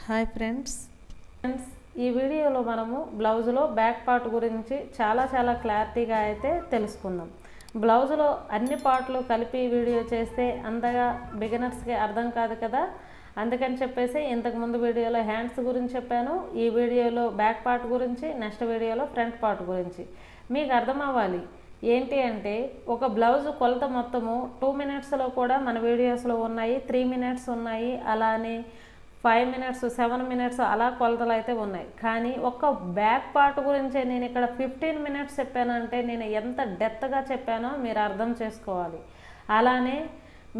Hi friends, ఈ వీడియోలో మనము బ్లౌజులో బ్యాక్ పార్ట్ గురించి చాలా క్లారిటీగా అయితే తెలుసుకుందాం. బ్లౌజులో అన్ని పార్ట్లు కలిపి వీడియో చేస్తే అంతగా బిగినర్స్కి అర్థం కాదు కదా. అందుకని చెప్పేసి ఇంతకుముందు వీడియోలో హ్యాండ్స్ గురించి చెప్పాను, ఈ వీడియోలో బ్యాక్ పార్ట్ గురించి, నెక్స్ట్ వీడియోలో ఫ్రంట్ పార్ట్ గురించి. మీకు అర్థం అవ్వాలి ఏంటి అంటే, ఒక బ్లౌజ్ కొలత మొత్తము 2 మినిట్స్లో కూడా మన వీడియోస్లో ఉన్నాయి, 3 మినిట్స్ ఉన్నాయి, అలానే 5 మినిట్స్, 7 మినిట్స్ అలా కొలతలు అయితే ఉన్నాయి. కానీ ఒక్క బ్యాక్ పార్ట్ గురించే నేను ఇక్కడ 15 మినిట్స్ చెప్పానంటే నేను ఎంత డెప్త్గా చెప్పానో మీరు అర్థం చేసుకోవాలి. అలానే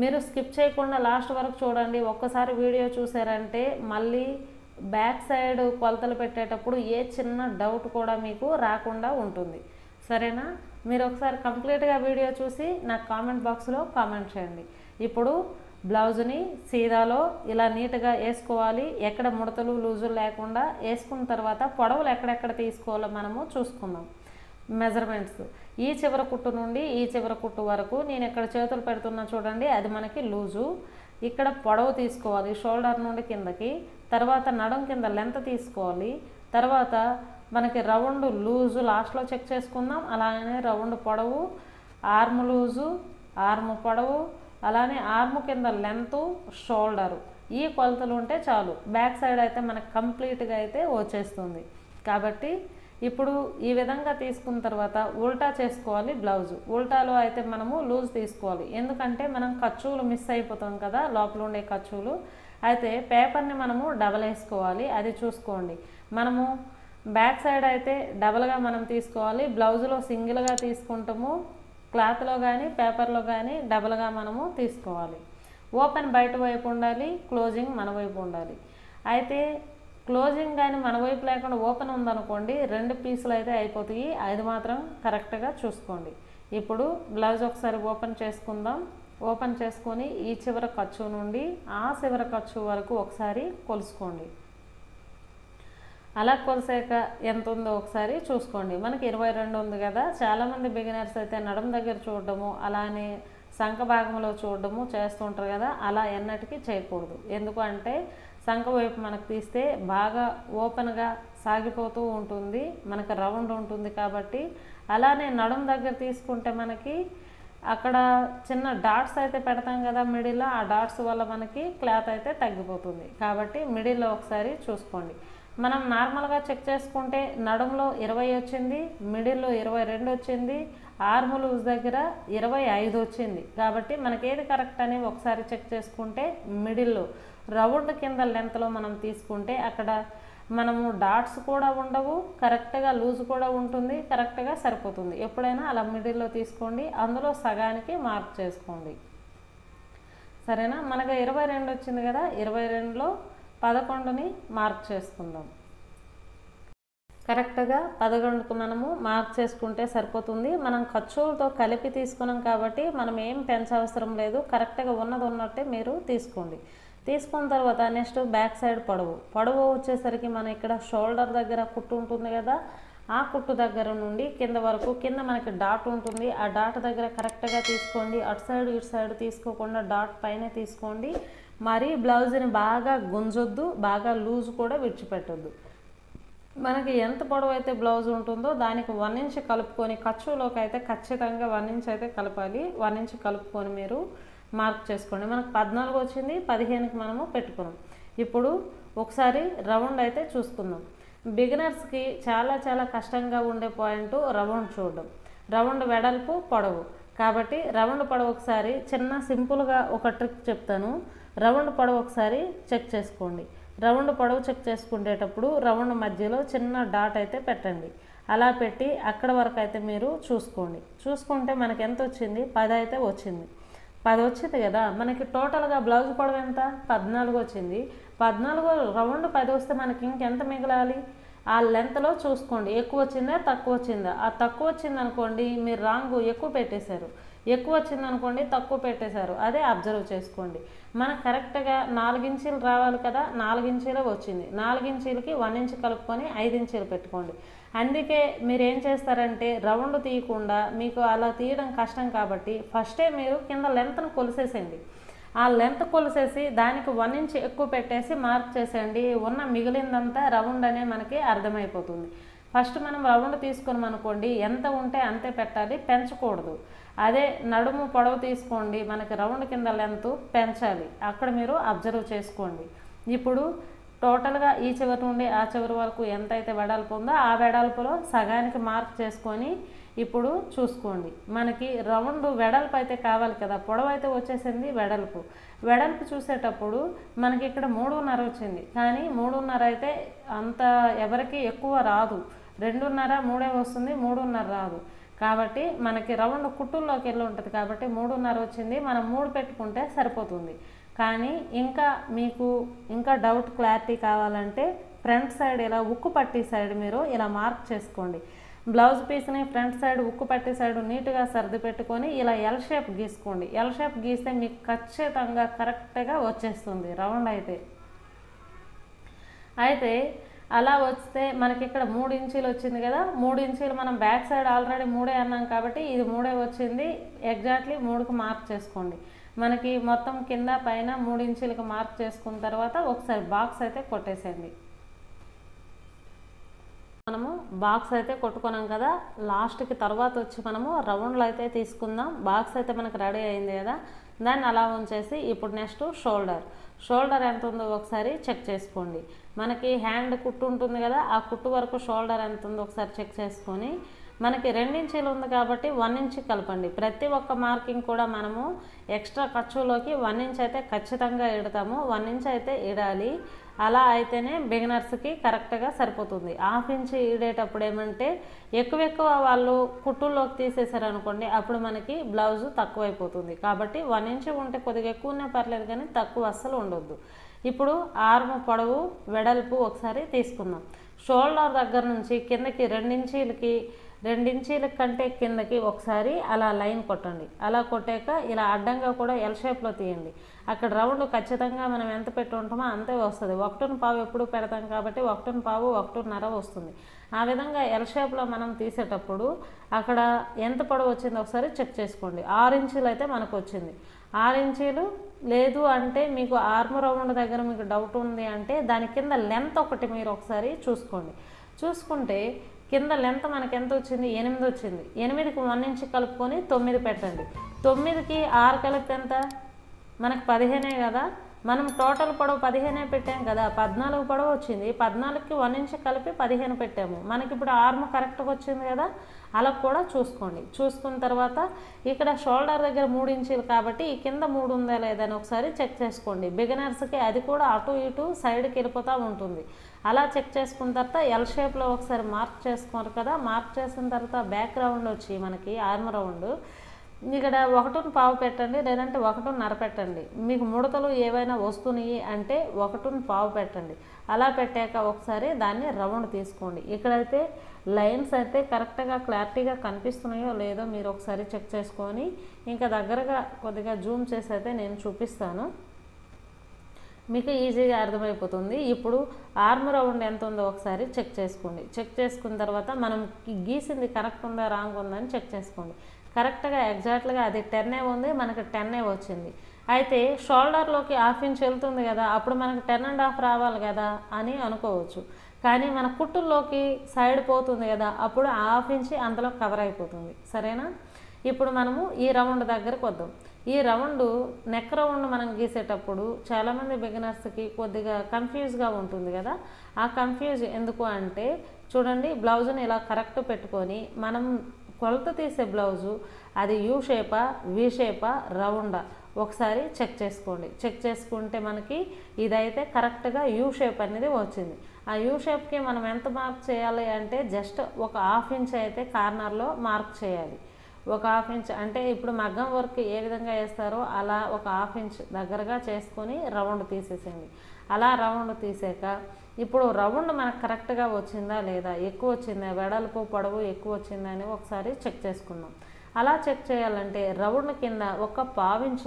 మీరు స్కిప్ చేయకుండా లాస్ట్ వరకు చూడండి. ఒక్కసారి వీడియో చూసారంటే మళ్ళీ బ్యాక్ సైడ్ కొలతలు పెట్టేటప్పుడు ఏ చిన్న డౌట్ కూడా మీకు రాకుండా ఉంటుంది. సరేనా? మీరు ఒకసారి కంప్లీట్గా వీడియో చూసి నాకు కామెంట్ బాక్స్లో కామెంట్ చేయండి. ఇప్పుడు బ్లౌజ్ని సీదాలో ఇలా నీట్గా వేసుకోవాలి. ఎక్కడ ముడతలు లూజులు లేకుండా వేసుకున్న తర్వాత పొడవులు ఎక్కడెక్కడ తీసుకోవాలో మనము చూసుకుందాం. మెజర్మెంట్స్ ఈ చివర కుట్టు నుండి ఈ చివర కుట్టు వరకు నేను ఇక్కడ చేతులు పెడుతున్నా చూడండి, అది మనకి లూజు. ఇక్కడ పొడవు తీసుకోవాలి షోల్డర్ నుండి కిందకి, తర్వాత నడుం కింద లెంత్ తీసుకోవాలి, తర్వాత మనకి రౌండ్ లూజు లాస్ట్లో చెక్ చేసుకుందాం. అలానే రౌండ్ పొడవు, ఆర్మ్ లూజు, ఆర్మ్ పొడవు, అలానే ఆర్మ్ కింద లెంత్, షోల్డరు, ఈ కొలతలు ఉంటే చాలు. బ్యాక్ సైడ్ అయితే మనకు కంప్లీట్గా అయితే వచ్చేస్తుంది. కాబట్టి ఇప్పుడు ఈ విధంగా తీసుకున్న తర్వాత ఉల్టా చేసుకోవాలి బ్లౌజ్. ఉల్టాలో అయితే మనము లూజ్ తీసుకోవాలి, ఎందుకంటే మనం ఖర్చులు మిస్ అయిపోతాం కదా, లోపల ఉండే ఖర్చులు. అయితే పేపర్ని మనము డబల్ వేసుకోవాలి, అది చూసుకోండి. మనము బ్యాక్ సైడ్ అయితే డబల్గా మనం తీసుకోవాలి, బ్లౌజ్లో సింగిల్గా తీసుకుంటాము. క్లాత్లో కానీ పేపర్లో కానీ డబల్గా మనము తీసుకోవాలి. ఓపెన్ బయట వైపు ఉండాలి, క్లోజింగ్ మన వైపు ఉండాలి. అయితే క్లోజింగ్ కానీ మన వైపు లేకుండా ఓపెన్ ఉందనుకోండి, 2 పీసులు అయితే అయిపోతాయి. అది మాత్రం కరెక్ట్గా చూసుకోండి. ఇప్పుడు బ్లౌజ్ ఒకసారి ఓపెన్ చేసుకుందాం. ఓపెన్ చేసుకొని ఈ చివర ఖర్చు నుండి ఆ చివర ఖర్చు వరకు ఒకసారి కొలుసుకోండి. అలా కొలిసాక ఎంత ఉందో ఒకసారి చూసుకోండి. మనకి 22 ఉంది కదా. చాలామంది బిగినర్స్ అయితే నడుము దగ్గర చూడడము, అలానే సంఖ భాగంలో చూడడము చేస్తుంటారు కదా. అలా ఎన్నటికీ చేయకూడదు. ఎందుకు అంటే సంఖ వైపు మనకు తీస్తే బాగా ఓపెన్గా సాగిపోతూ ఉంటుంది, మనకు రౌండ్ ఉంటుంది కాబట్టి. అలానే నడుము దగ్గర తీసుకుంటే మనకి అక్కడ చిన్న డాట్స్ అయితే పెడతాం కదా మిడిల్లో, ఆ డాట్స్ వల్ల మనకి క్లాత్ అయితే తగ్గిపోతుంది. కాబట్టి మిడిల్లో ఒకసారి చూసుకోండి. మనం నార్మల్గా చెక్ చేసుకుంటే నడుములో 20 వచ్చింది, మిడిల్లో 22 వచ్చింది, ఆర్మ్ లూజ్ దగ్గర 25 వచ్చింది. కాబట్టి మనకేది కరెక్ట్ అని ఒకసారి చెక్ చేసుకుంటే మిడిల్లో రౌండ్ కింద లెంత్లో మనం తీసుకుంటే అక్కడ మనము డాట్స్ కూడా ఉండవు, కరెక్ట్గా లూజ్ కూడా ఉంటుంది, కరెక్ట్గా సరిపోతుంది. ఎప్పుడైనా అలా మిడిల్లో తీసుకోండి, అందులో సగానికి మార్క్ చేసుకోండి. సరేనా? మనకు 22 వచ్చింది కదా, 22లో 11ని మార్క్ చేసుకుందాం. కరెక్ట్గా 11కు మనము మార్క్ చేసుకుంటే సరిపోతుంది. మనం ఖర్చులతో కలిపి తీసుకున్నాం కాబట్టి మనం ఏం పెంచవసరం లేదు. కరెక్ట్గా ఉన్నది ఉన్నట్టే మీరు తీసుకోండి. తీసుకున్న తర్వాత నెక్స్ట్ బ్యాక్ సైడ్ పొడవు వచ్చేసరికి మనం ఇక్కడ షోల్డర్ దగ్గర కుట్టు ఉంటుంది కదా, ఆ కుట్టు దగ్గర నుండి కింద వరకు, కింద మనకి డాట్ ఉంటుంది, ఆ డాట్ దగ్గర కరెక్ట్గా తీసుకోండి. అటు సైడ్ ఇటు సైడ్ తీసుకోకుండా డాట్ పైన తీసుకోండి. మరి బ్లౌజ్ని బాగా గుంజొద్దు, బాగా లూజ్ కూడా విడిచిపెట్టొద్దు. మనకి ఎంత పొడవు అయితే బ్లౌజ్ ఉంటుందో దానికి 1 ఇంచ్ కలుపుకొని, ఖర్చులోకి అయితే ఖచ్చితంగా 1 ఇంచ్ అయితే కలపాలి. 1 ఇంచ్ కలుపుకొని మీరు మార్క్ చేసుకోండి. మనకు 14 వచ్చింది, 15కి మనము పెట్టుకున్నాం. ఇప్పుడు ఒకసారి రౌండ్ అయితే చూసుకుందాం. బిగినర్స్కి చాలా కష్టంగా ఉండే పాయింట్ రౌండ్ చూడడం. రౌండ్ వెడల్పు పొడవు. కాబట్టి రౌండ్ పొడవు ఒకసారి చిన్న సింపుల్గా ఒక ట్రిక్ చెప్తాను. రౌండ్ పొడవు ఒకసారి చెక్ చేసుకోండి. రౌండ్ పొడవు చెక్ చేసుకునేటప్పుడు రౌండ్ మధ్యలో చిన్న డాట్ అయితే పెట్టండి. అలా పెట్టి అక్కడ వరకు అయితే మీరు చూసుకోండి. చూసుకుంటే మనకి ఎంత వచ్చింది? 10 అయితే వచ్చింది. 10 వచ్చింది కదా. మనకి టోటల్గా బ్లౌజ్ పొడవు ఎంత? 14 వచ్చింది. 14 రౌండ్ 10 వస్తే మనకి ఇంకెంత మిగలాలి? ఆ లెంత్లో చూసుకోండి. ఎక్కువ వచ్చిందా తక్కువ వచ్చిందా? ఆ తక్కువ వచ్చింది అనుకోండి మీరు రాంగ్ ఎక్కువ పెట్టేశారు, ఎక్కువ వచ్చింది అనుకోండి తక్కువ పెట్టేశారు. అదే అబ్జర్వ్ చేసుకోండి. మనకు కరెక్ట్గా 4 ఇంచీలు రావాలి కదా, 4 ఇంచీలు వచ్చింది. 4 ఇంచీలకి 1 ఇంచ్ కలుపుకొని 5 ఇంచీలు పెట్టుకోండి. అందుకే మీరు ఏం చేస్తారంటే రౌండ్ తీయకుండా, మీకు అలా తీయడం కష్టం కాబట్టి ఫస్టే మీరు కింద లెంత్ను కొలిసేసేయండి. ఆ లెంత్ కొలిసేసి దానికి 1 ఇంచ్ ఎక్కువ పెట్టేసి మార్క్ చేసేయండి. ఉన్న మిగిలిందంతా రౌండ్ అనే మనకి అర్థమైపోతుంది. ఫస్ట్ మనం రౌండ్ తీసుకున్నాం అనుకోండి, ఎంత ఉంటే అంతే పెట్టాలి, పెంచకూడదు. అదే నడుము పొడవు తీసుకోండి, మనకి రౌండ్ కింద లెంత్ పెంచాలి. అక్కడ మీరు అబ్జర్వ్ చేసుకోండి. ఇప్పుడు టోటల్గా ఈ చివరి నుండి ఆ చివరి వరకు ఎంతైతే వెడల్పు ఉందో ఆ వెడల్పులో సగానికి మార్క్ చేసుకొని ఇప్పుడు చూసుకోండి. మనకి రౌండ్ వెడల్పు అయితే కావాలి కదా, పొడవు అయితే వచ్చేసింది, వెడల్పు చూసేటప్పుడు మనకి ఇక్కడ 3.5 వచ్చింది. కానీ 3.5 అయితే అంత ఎవరికి ఎక్కువ రాదు, 2.5 3 వస్తుంది, 3.5 రాదు. కాబట్టి మనకి రౌండ్ కుట్టుల్లోకి వెళ్ళి ఉంటుంది కాబట్టి 3.5 వచ్చింది. మనం 3 పెట్టుకుంటే సరిపోతుంది. కానీ మీకు ఇంకా డౌట్ క్లారిటీ కావాలంటే ఫ్రంట్ సైడ్ ఇలా ఉక్కు పట్టి సైడ్ మీరు ఇలా మార్క్ చేసుకోండి. బ్లౌజ్ పీస్ని ఫ్రంట్ సైడ్ ఉక్కు పట్టి సైడ్ నీట్గా సర్ది పెట్టుకొని ఇలా ఎల్ షేప్ గీసుకోండి. ఎల్ షేప్ గీస్తే మీకు ఖచ్చితంగా కరెక్ట్గా వచ్చేస్తుంది రౌండ్ అయితే అలా వస్తే మనకి ఇక్కడ 3 ఇంచీలు వచ్చింది కదా, 3 ఇంచీలు మనం బ్యాక్ సైడ్ ఆల్రెడీ 3 అన్నాం కాబట్టి ఇది 3 వచ్చింది. ఎగ్జాక్ట్లీ 3కి మార్క్ చేసుకోండి. మనకి మొత్తం కింద పైన 3 ఇంచీలకు మార్క్ చేసుకున్న తర్వాత ఒకసారి బాక్స్ అయితే కొట్టేసేయండి. మనము బాక్స్ అయితే కొట్టుకున్నాం కదా, లాస్ట్కి తర్వాత వచ్చి మనము రౌండ్లు అయితే తీసుకుందాం. బాక్స్ అయితే మనకు రెడీ అయింది కదా, దాన్ని అలా ఉంచేసి ఇప్పుడు నెక్స్ట్ షోల్డర్ ఎంత ఉందో ఒకసారి చెక్ చేసుకోండి. మనకి హ్యాండ్ కుట్టు ఉంటుంది కదా, ఆ కుట్టు వరకు షోల్డర్ ఎంత ఉందో ఒకసారి చెక్ చేసుకొని మనకి 2 ఇంచీలు ఉంది కాబట్టి 1 ఇంచ్ కలపండి. ప్రతి ఒక్క మార్కింగ్ కూడా మనము ఎక్స్ట్రా ఖర్చులోకి 1 ఇంచ్ అయితే ఖచ్చితంగా ఇడతాము, 1 ఇంచ్ అయితే ఇడాలి. అలా అయితేనే బిగినర్స్కి కరెక్ట్గా సరిపోతుంది. 1/2 ఇంచ్ ఇడేటప్పుడు ఏమంటే ఎక్కువ వాళ్ళు కుట్టుల్లోకి తీసేసారనుకోండి, అప్పుడు మనకి బ్లౌజు తక్కువైపోతుంది. కాబట్టి 1 ఇంచ్ ఉంటే కొద్దిగా ఎక్కువనే పర్లేదు, కానీ తక్కువ అస్సలు ఉండొద్దు. ఇప్పుడు ఆర్మ్ పొడవు వెడల్పు ఒకసారి తీసుకుందాం. షోల్డర్ దగ్గర నుంచి కిందకి 2 ఇంచీల కంటే కిందకి ఒకసారి అలా లైన్ కొట్టండి. అలా కొట్టాక ఇలా అడ్డంగా కూడా ఎల్ షేప్లో తీయండి. అక్కడ రౌండ్ ఖచ్చితంగా మనం ఎంత పెట్టి ఉంటామో అంతే వస్తుంది. 1.25 ఎప్పుడు పెడతాం కాబట్టి 1.25 1.5 వస్తుంది. ఆ విధంగా ఎల్ షేప్లో మనం తీసేటప్పుడు అక్కడ ఎంత పొడవు వచ్చిందో ఒకసారి చెక్ చేసుకోండి. 6 ఇంచీలు అయితే మనకు వచ్చింది. 6 ఇంచీలు లేదు అంటే మీకు ఆర్మ్ రౌండ్ దగ్గర మీకు డౌట్ ఉంది అంటే దాని కింద లెంత్ ఒకటి మీరు ఒకసారి చూసుకుంటే కింద లెంత్ మనకి ఎంత వచ్చింది, 8 వచ్చింది. 8కి 1 ఇంచ్ కలుపుకొని 9 పెట్టండి. 9కి 6 కలిపితే ఎంత, మనకు 15 కదా. మనం టోటల్ పొడవు 15 పెట్టాం కదా, 14 పొడవు వచ్చింది. 14కి 1 ఇంచ్ కలిపి 15 పెట్టాము. మనకి ఇప్పుడు ఆర్మ్ కరెక్ట్గా వచ్చింది కదా, అలా కూడా చూసుకోండి. చూసుకున్న తర్వాత ఇక్కడ షోల్డర్ దగ్గర 3 ఇంచీలు కాబట్టి ఈ కింద 3 ఉందా లేదని ఒకసారి చెక్ చేసుకోండి. బిగినర్స్కి అది కూడా అటు ఇటు సైడ్కి వెళ్ళిపోతూ ఉంటుంది. అలా చెక్ చేసుకున్న తర్వాత ఎల్ షేప్లో ఒకసారి మార్క్ చేసుకోరు కదా, మార్క్ చేసిన తర్వాత బ్యాక్ రౌండ్ వచ్చి మనకి ఆర్మ్ రౌండ్ ఇక్కడ 1.25 పెట్టండి, లేదంటే 1.5 పెట్టండి. మీకు ముడతలు ఏవైనా వస్తున్నాయి అంటే 1.25 పెట్టండి. అలా పెట్టాక ఒకసారి దాన్ని రౌండ్ తీసుకోండి. ఇక్కడైతే లైన్స్ అయితే కరెక్ట్గా క్లారిటీగా కనిపిస్తున్నాయో లేదో మీరు ఒకసారి చెక్ చేసుకొని ఇంకా దగ్గరగా కొద్దిగా జూమ్ చేసి అయితే నేను చూపిస్తాను, మీకు ఈజీగా అర్థమైపోతుంది. ఇప్పుడు ఆర్మ్ రౌండ్ ఎంత ఉందో ఒకసారి చెక్ చేసుకోండి. చెక్ చేసుకున్న తర్వాత మనం గీసింది కరెక్ట్ ఉందా రాంగ్ ఉందా అని చెక్ చేసుకోండి. కరెక్ట్గా ఎగ్జాక్ట్గా అది 10 ఉంది, మనకు 10 వచ్చింది. అయితే షోల్డర్లోకి 1/2 ఇంచ్ వెళ్తుంది కదా, అప్పుడు మనకు 10.5 రావాలి కదా అని అనుకోవచ్చు. కానీ మన కుట్టుల్లోకి సైడ్ పోతుంది కదా, అప్పుడు 1/2 ఇంచ్ అందులో కవర్ అయిపోతుంది. సరేనా? ఇప్పుడు మనము ఈ రౌండ్ దగ్గరకు వద్దాం. ఈ రౌండ్ నెక్ రౌండ్ మనం గీసేటప్పుడు చాలామంది బిగినర్స్కి కొద్దిగా కన్ఫ్యూజ్గా ఉంటుంది కదా. ఆ కన్ఫ్యూజ్ ఎందుకు అంటే చూడండి, బ్లౌజ్ని ఇలా కరెక్ట్ పెట్టుకొని మనం కొలత తీసే బ్లౌజు అది యూ షేపా, వి షేపా, రౌండా ఒకసారి చెక్ చేసుకోండి. చెక్ చేసుకుంటే మనకి ఇదైతే కరెక్ట్గా యూ షేప్ అనేది వచ్చింది. ఆ యూ షేప్కి మనం ఎంత మార్క్ చేయాలి అంటే జస్ట్ ఒక 1/2 ఇంచ్ అయితే కార్నర్లో మార్క్ చేయాలి. ఒక 1/2 ఇంచ్ అంటే ఇప్పుడు మగ్గం వర్క్ ఏ విధంగా వేస్తారో అలా ఒక 1/2 ఇంచ్ దగ్గరగా చేసుకొని రౌండ్ తీసేసేయండి. అలా రౌండ్ తీసాక ఇప్పుడు రౌండ్ మనకు కరెక్ట్గా వచ్చిందా లేదా, ఎక్కువ వచ్చిందా, వెడల్పు పొడవు ఎక్కువ వచ్చిందా అని ఒకసారి చెక్ చేసుకుందాం. అలా చెక్ చేయాలంటే రౌండ్ కింద ఒక 1/2 ఇంచ్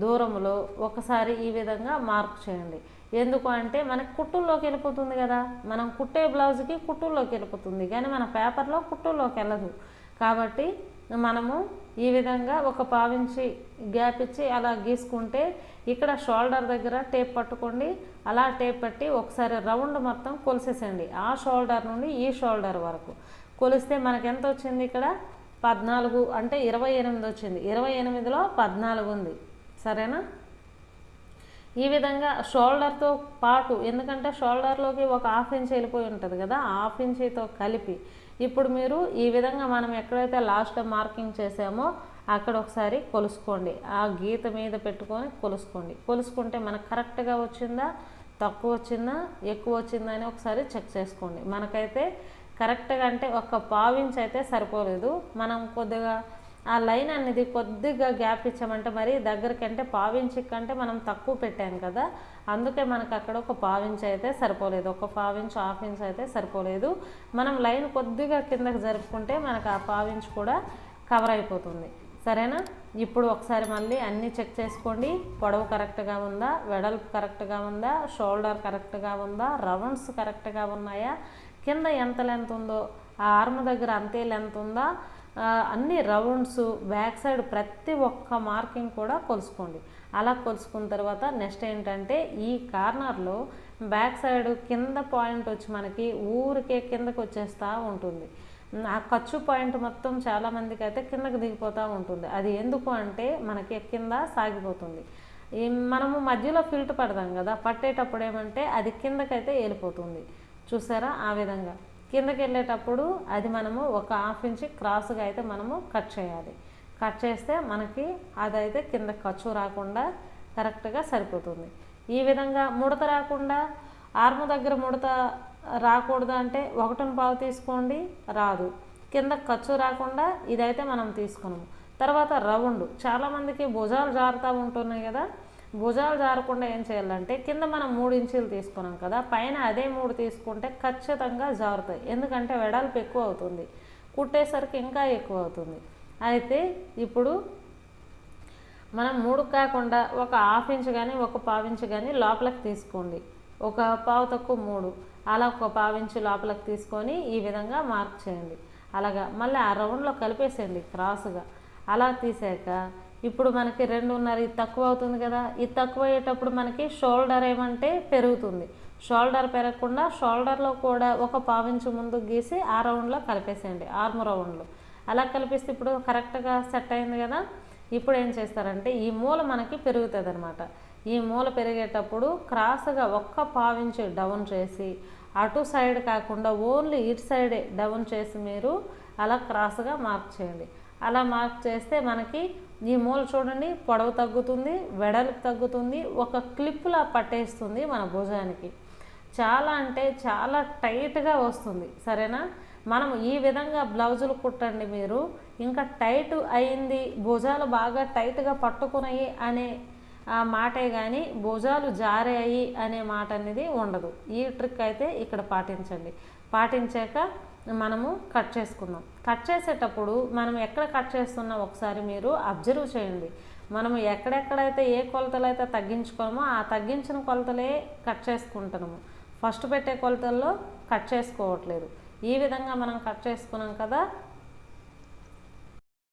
దూరంలో ఒకసారి ఈ విధంగా మార్క్ చేయండి. ఎందుకు అంటే మనకి కుట్టుల్లోకి వెళ్ళిపోతుంది కదా, మనం కుట్టే బ్లౌజ్కి కుట్టుల్లోకి వెళ్ళిపోతుంది, కానీ మన పేపర్లో కుట్టుల్లోకి వెళ్ళదు. కాబట్టి మనము ఈ విధంగా ఒక పావించి గ్యాప్ ఇచ్చి అలా గీసుకుంటే ఇక్కడ షోల్డర్ దగ్గర టేప్ పట్టుకోండి. అలా టేప్ పెట్టి ఒకసారి రౌండ్ మొత్తం కొలిసేసండి. ఆ షోల్డర్ నుండి ఈ షోల్డర్ వరకు కొలిస్తే మనకి ఎంత వచ్చింది? ఇక్కడ 14 అంటే 28 వచ్చింది. 28లో 14 ఉంది. సరేనా? ఈ విధంగా షోల్డర్తో పాటు, ఎందుకంటే షోల్డర్లోకి ఒక 1/2 ఇంచ్ వెళ్ళిపోయి ఉంటుంది కదా, 1/2 ఇంచ్తో కలిపి ఇప్పుడు మీరు ఈ విధంగా మనం ఎక్కడైతే లాస్ట్లో మార్కింగ్ చేసామో అక్కడ ఒకసారి కొలుసుకోండి. ఆ గీత మీద పెట్టుకొని కొలుసుకోండి. కొలుసుకుంటే మనకు కరెక్ట్గా వచ్చిందా, తక్కువ వచ్చిందా, ఎక్కువ వచ్చిందా అని ఒకసారి చెక్ చేసుకోండి. మనకైతే కరెక్ట్గా అంటే ఒక 1/4 ఇంచ్ అయితే సరిపోలేదు. మనం కొద్దిగా ఆ లైన్ అనేది కొద్దిగా గ్యాప్ ఇచ్చామంటే మరి దగ్గరికి అంటే 1/4 ఇంచ్ కంటే మనం తక్కువ పెట్టాం కదా, అందుకే మనకు అక్కడ ఒక 1/4 ఇంచ్ అయితే సరిపోలేదు. ఒక 1/4 ఇంచ్ 1/2 ఇంచ్ అయితే సరిపోలేదు. మనం లైన్ కొద్దిగా కిందకి జరుపుకుంటే మనకు ఆ 1/4 ఇంచ్ కూడా కవర్ అయిపోతుంది. సరేనా? ఇప్పుడు ఒకసారి మళ్ళీ అన్నీ చెక్ చేసుకోండి. పొడవు కరెక్ట్గా ఉందా, వెడల్పు కరెక్ట్గా ఉందా, షోల్డర్ కరెక్ట్గా ఉందా, రౌండ్స్ కరెక్ట్గా ఉన్నాయా, కింద ఎంత లెంత్ ఉందో ఆ ఆర్మ్ దగ్గర అంతే లెంత్ ఉందా, అన్ని రౌండ్స్ బ్యాక్ సైడ్ ప్రతి ఒక్క మార్కింగ్ కూడా కొలుసుకోండి. అలా కొలుసుకున్న తర్వాత నెక్స్ట్ ఏంటంటే ఈ కార్నర్లో బ్యాక్ సైడ్ కింద పాయింట్ వచ్చి మనకి ఊరికే కిందకు వచ్చేస్తూ ఉంటుంది. ఆ ఖర్చు పాయింట్ మొత్తం చాలామందికి అయితే కిందకి దిగిపోతూ ఉంటుంది. అది ఎందుకు అంటే మనకి కింద సాగిపోతుంది. మనము మధ్యలో ఫిల్ట్ పడదాం కదా, పట్టేటప్పుడు ఏమంటే అది కిందకైతే వెళ్ళిపోతుంది. చూసారా? ఆ విధంగా కిందకి వెళ్ళేటప్పుడు అది మనము ఒక 1/2 ఇంచ్ క్రాస్గా అయితే మనము కట్ చేయాలి. కట్ చేస్తే మనకి అదైతే కింద ఖర్చు రాకుండా కరెక్ట్గా సరిపోతుంది. ఈ విధంగా ముడత రాకుండా, ఆర్మ్ దగ్గర ముడత రాకూడదు అంటే 1.5 తీసుకోండి, రాదు. కింద ఖర్చు రాకుండా ఇదైతే మనం తీసుకున్నాము. తర్వాత రౌండ్, చాలామందికి భుజాలు జారుతూ ఉంటున్నాయి కదా, భుజాలు జారకుండా ఏం చేయాలంటే కింద మనం 3 ఇంచులు తీసుకున్నాం కదా, పైన అదే 3 తీసుకుంటే ఖచ్చితంగా జారుతాయి. ఎందుకంటే వెడల్పు ఎక్కువ అవుతుంది, కుట్టేసరికి ఇంకా ఎక్కువ అవుతుంది. అయితే ఇప్పుడు మనం 3 కాకుండా ఒక 1/2 ఇంచ్ కానీ ఒక 1/4 ఇంచ్ కానీ లోపలికి తీసుకోండి. ఒక 1/4 తక్కువ 3, అలా ఒక 1/4 ఇంచ్ లోపలికి తీసుకొని ఈ విధంగా మార్క్ చేయండి. అలాగా మళ్ళీ ఆ రౌండ్లో కలిపేసేయండి క్రాస్గా. అలా తీసాక ఇప్పుడు మనకి 2.5 ఇది తక్కువ అవుతుంది కదా, ఇది తక్కువ అయ్యేటప్పుడు మనకి షోల్డర్ ఏమంటే పెరుగుతుంది. షోల్డర్ పెరగకుండా షోల్డర్లో కూడా ఒక 1/4 ఇంచ్ ముందు గీసి ఆ రౌండ్లో కలిపేసేయండి, ఆర్మ్ రౌండ్లో. అలా కలిపిస్తే ఇప్పుడు కరెక్ట్గా సెట్ అయింది కదా. ఇప్పుడు ఏం చేస్తారంటే ఈ మూల మనకి పెరుగుతుంది అనమాట. ఈ మూల పెరిగేటప్పుడు క్రాస్గా ఒక్క 1/4 ఇంచ్ డౌన్ చేసి, అటు సైడ్ కాకుండా ఓన్లీ ఇటు సైడే డౌన్ చేసి మీరు అలా క్రాస్గా మార్క్ చేయండి. అలా మార్క్ చేస్తే మనకి ఈ మూల చూడండి పొడవు తగ్గుతుంది, వెడల్పు తగ్గుతుంది, ఒక క్లిప్లా పట్టేస్తుంది మన భుజానికి. చాలా అంటే చాలా టైట్గా వస్తుంది. సరేనా? మనం ఈ విధంగా బ్లౌజులు కుట్టండి మీరు, ఇంకా టైట్ అయింది, భుజాలు బాగా టైట్గా పట్టుకున్నాయి అనే ఆ మాటే కానీ భుజాలు జారాయి అనే మాట అనేది ఉండదు. ఈ ట్రిక్ అయితే ఇక్కడ పాటించండి. పాటించాక మనము కట్ చేసుకుందాం. కట్ చేసేటప్పుడు మనం ఎక్కడ కట్ చేస్తున్నాం ఒకసారి మీరు అబ్జర్వ్ చేయండి. మనము ఎక్కడెక్కడైతే ఏ కొలతలు అయితే తగ్గించుకోమో ఆ తగ్గించిన కొలతలే కట్ చేసుకుంటున్నాము. ఫస్ట్ పెట్టే కొలతల్లో కట్ చేసుకోవట్లేదు. ఈ విధంగా మనం కట్ చేసుకున్నాం కదా.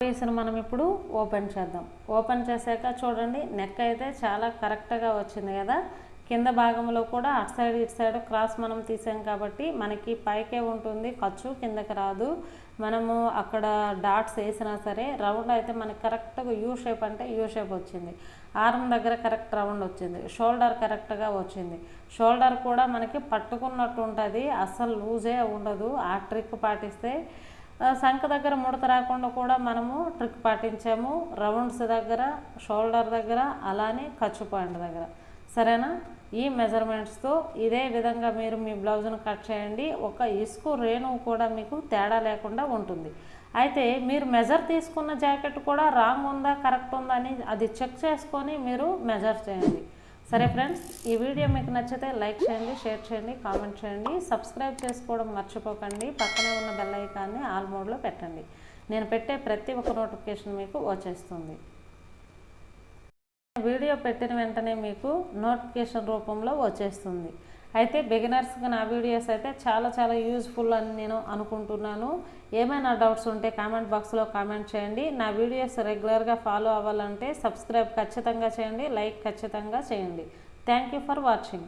పీస్ను మనం ఇప్పుడు ఓపెన్ చేద్దాం. ఓపెన్ చేశాక చూడండి నెక్ అయితే చాలా కరెక్ట్గా వచ్చింది కదా. కింద భాగంలో కూడా అటు సైడ్ ఇటు సైడ్ క్రాస్ మనం తీసాం కాబట్టి మనకి పైకే ఉంటుంది, ఖర్చు కిందకి రాదు. మనము అక్కడ డాట్స్ వేసినా సరే రౌండ్ అయితే మనకి కరెక్ట్గా యూ షేప్ అంటే యూ షేప్ వచ్చింది. ఆర్మ్ దగ్గర కరెక్ట్ రౌండ్ వచ్చింది. షోల్డర్ కరెక్ట్గా వచ్చింది. షోల్డర్ కూడా మనకి పట్టుకున్నట్టు ఉంటుంది, అస్సలు లూజే ఉండదు. ఆ ట్రిక్ పాటిస్తే సంఖ దగ్గర ముడత రాకుండా కూడా మనము ట్రిక్ పాటించాము. రౌండ్స్ దగ్గర, షోల్డర్ దగ్గర, అలానే ఖర్చు పాయింట్ దగ్గర. సరేనా? ఈ మెజర్మెంట్స్తో ఇదే విధంగా మీరు మీ బ్లౌజ్ను కట్ చేయండి. ఒక ఇసుకు రేణువు కూడా మీకు తేడా లేకుండా ఉంటుంది. అయితే మీరు మెజర్ తీసుకున్న జాకెట్ కూడా రాంగ్ ఉందా కరెక్ట్ ఉందా అని అది చెక్ చేసుకొని మీరు మెజర్ చేయండి. సరే ఫ్రెండ్స్, ఈ వీడియో మీకు నచ్చితే లైక్ చేయండి, షేర్ చేయండి, కామెంట్ చేయండి, సబ్స్క్రైబ్ చేసుకోవడం మర్చిపోకండి. పక్కనే ఉన్న బెల్ ఐకాన్ని ఆల్ మోడ్లో పెట్టండి. నేను పెట్టే ప్రతి ఒక్క నోటిఫికేషన్ మీకు వచ్చేస్తుంది. వీడియో పెట్టిన వెంటనే మీకు నోటిఫికేషన్ రూపంలో వచ్చేస్తుంది. అయితే బిగినర్స్కి నా వీడియోస్ అయితే చాలా యూజ్ఫుల్ అని నేను అనుకుంటున్నాను. ఏమైనా డౌట్స్ ఉంటే కామెంట్ బాక్స్లో కామెంట్ చేయండి. నా వీడియోస్ రెగ్యులర్గా ఫాలో అవ్వాలంటే సబ్స్క్రైబ్ ఖచ్చితంగా చేయండి, లైక్ ఖచ్చితంగా చేయండి. Thank you for watching.